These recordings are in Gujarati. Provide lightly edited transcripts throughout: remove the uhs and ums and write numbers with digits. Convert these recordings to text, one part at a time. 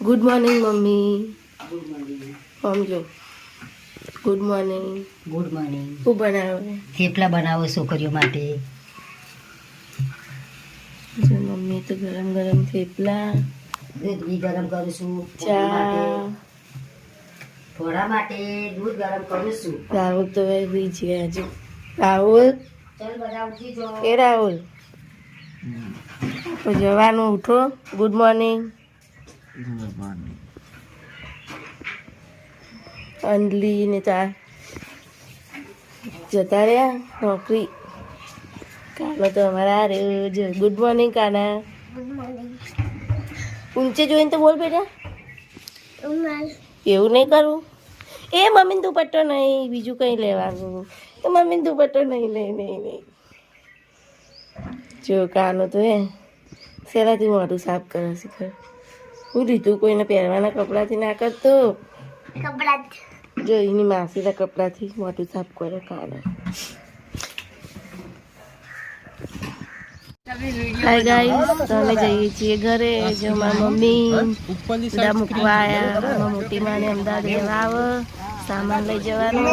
Good morning mummy. Good morning. સમજો. Good morning. Good morning. શું બનાવે? થેપલા બનાવો છોકરીઓ માટે. જો મમ્મી તો ગરમ ગરમ થેપલા, દૂધ બી ગરમ કરું છું. ચા. થોડા માટે દૂધ ગરમ કરું છું. રાહુલ તો બી ગયા. જો રાહુલ, ચાલ બધા ઉઠી જાઓ. એ રાહુલ તો જવાનું, ઉઠો. Good morning. અંજલી ને ચા જતા રહ્યા નોકરી. કાનો તો અમારા રહ્યો. જો ગુડ મોર્નિંગ કાના. ઊંચે જોઈને તો બોલ બેટા. એવું નહીં કરવું. એ મમ્મીને દુપટ્ટો નહીં, બીજું કંઈ લેવાનું. તો મમ્મીને દુપટ્ટો નહીં નહીં નહીં નહીં. જો કાનો તો શેનાથી મોઢું સાફ કરે શીખર. હું લીધું કોઈને પહેરવાના કપડાથી ના કરતો. જો એની માસીના કપડાથી મોઢું સાફ કરે કાનો. હાય ગાઈસ, તો અમે જઈએ છીએ ઘરે. જો મારા મમ્મી બધા મૂકવા આવ્યા. મારા મોટી માને અમદાવાદ લેવા આવે, સામાન લઈ જવાનું.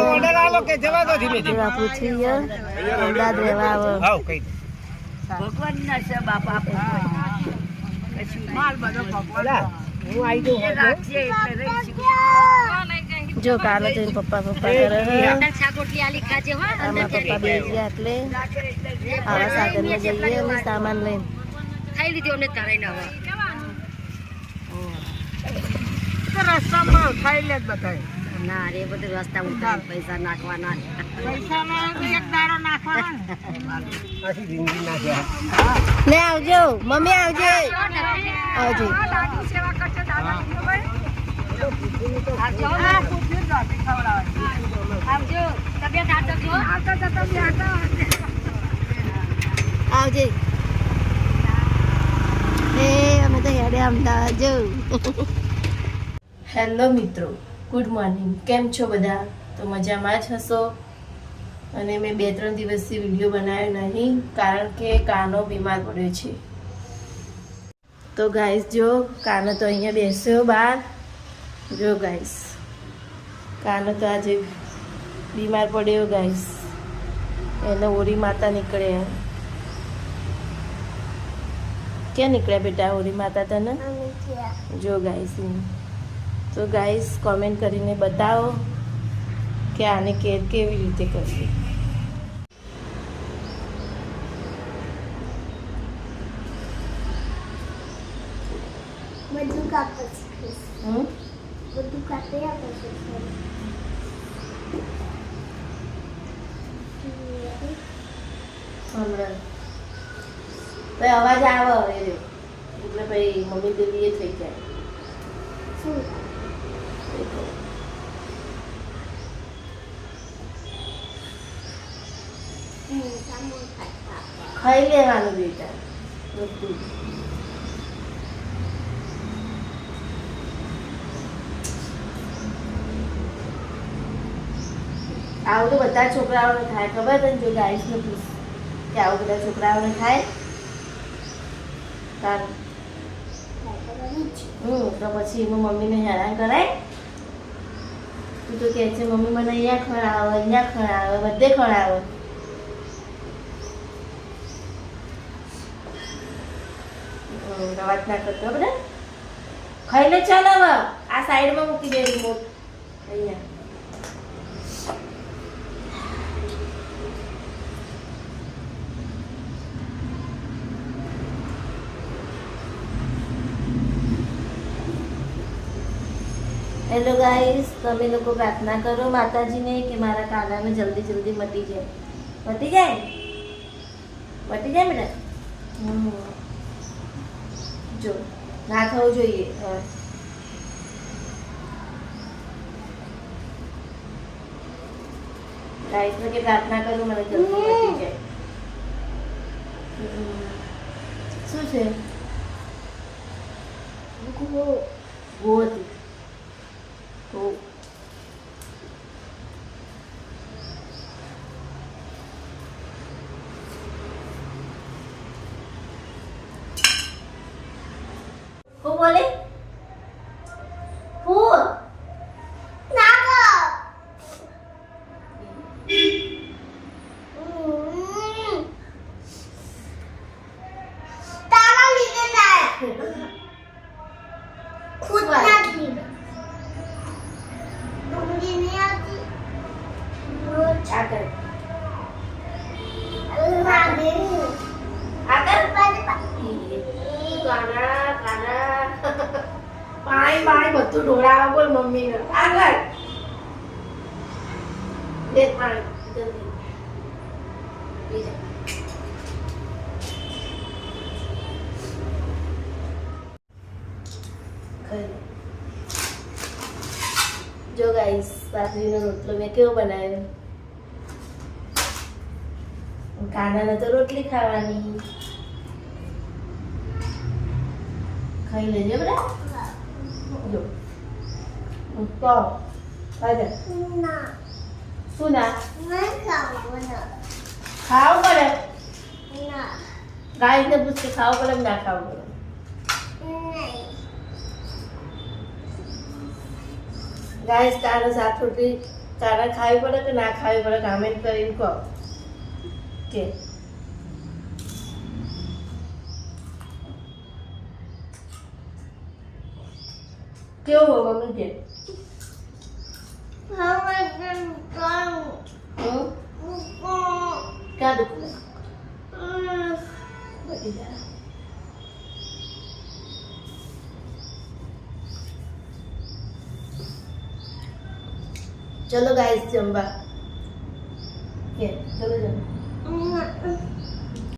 પૂછીએ અમદાવાદ લેવા આવે. જો કાલે તો પપ્પા કરે. આમાં પપ્પા બે ગયા એટલે આવા સાધનમાં જઈએ અને સામાન લઈને. ખાઈ લીધી અમને તારાઈને હવે રસ્તામાં ખાઈ લે બતાય. ના રે બધું રસ્તા ઉતાર પૈસા નાખવાના. લે આવજો મમ્મી, આવજે આવજે. આવજે. અમે તો હેડે અમદાવાદ જવું. હેલો મિત્રો, ગુડ મોર્નિંગ. કેમ છો બધા? તો મજામાં જ હશો. અને મેં 2-3 દિવસથી વિડીયો બનાવ્યો નહીં, કારણ કે કાનો બીમાર પડ્યો છે. તો ગાઈસ જો કાનો તો અહીંયા બેસ્યો બહાર. જો ગાઈસ કાનો તો આજે બીમાર પડ્યો ગાઈસ. એને ઓરી માતા નીકળ્યા. ક્યાં નીકળ્યા બેટા ઓરી માતા તને? જો ગાઈસ. તો ગાઈસ કોમેન્ટ કરીને બતાવો કે આને કેર કેવી રીતે કરવી. બધું કાપે આપે છે. હમણાં ભાઈ અવાજ આવે હવે એટલે ભાઈ મમ્મી પેલી એ થઈ જાય. શું ખાઈ લેવાનું બેટા બધું. આવું તો બધા છોકરાઓને થાય, ખબર તને? જો ગાઈસને પૂછ કે આવું બધા છોકરાઓને થાય. કારણ તો પછી એમાં મમ્મીને હેરાન કરાય. તું તો કહે છે મમ્મી મને અહીંયા ખવડાવે, અહીંયા ખવડાવે, બધે ખવડાવે. અવાજ ના કરતો બધા. ખાઈ લે. ચાલ હવે આ સાઈડમાં મૂકી દે રિમોટ. અહીંયા હેલો ગાઈસ, તમે લોકો પ્રાર્થના કરો માતાજીને કે મારા કાનાને જલ્દી જલ્દી મટી જાય. મટી જાય, મટી જાય બેટા. જો ના થવું જોઈએ. ગાઈસને કે પ્રાર્થના કરું મને જલ્દી મટી જાય. શું છે? ગો હતી. બોલે હું ના કર તારા લીધે થાય ખુદ નથી ડુંગળી નહીં આવતી આગળ પાણી બધું ઢોળાવા બોલ મમ્મીને આગળ દે પાણી જલ્દી પી જા. ખાઈ લે. જો ગાઈસ બાજરીનો રોટલો મેં કેવો બનાવ્યો. કાનાને તો રોટલી ખાવાની. ખાઈ લેજે બરાબર. જો તો ખાજે. ના શું ના નહીં ખાવું ખાવું પડે. ના ગાઈસને પૂછ કે ખાવું પડે કે ના ખાવું પડે. નહીં ગાઈસ કાના શાક રોટલી કાના ખાવી પડે કે ના ખાવી પડે કમેન્ટ કરીને કહો કે કેવું હોય મમ્મી કે હવે કેમ કરું ક્યાં દુખે બધી જા. ચલો ગાઈસ જમવા કે ચલો જમવા.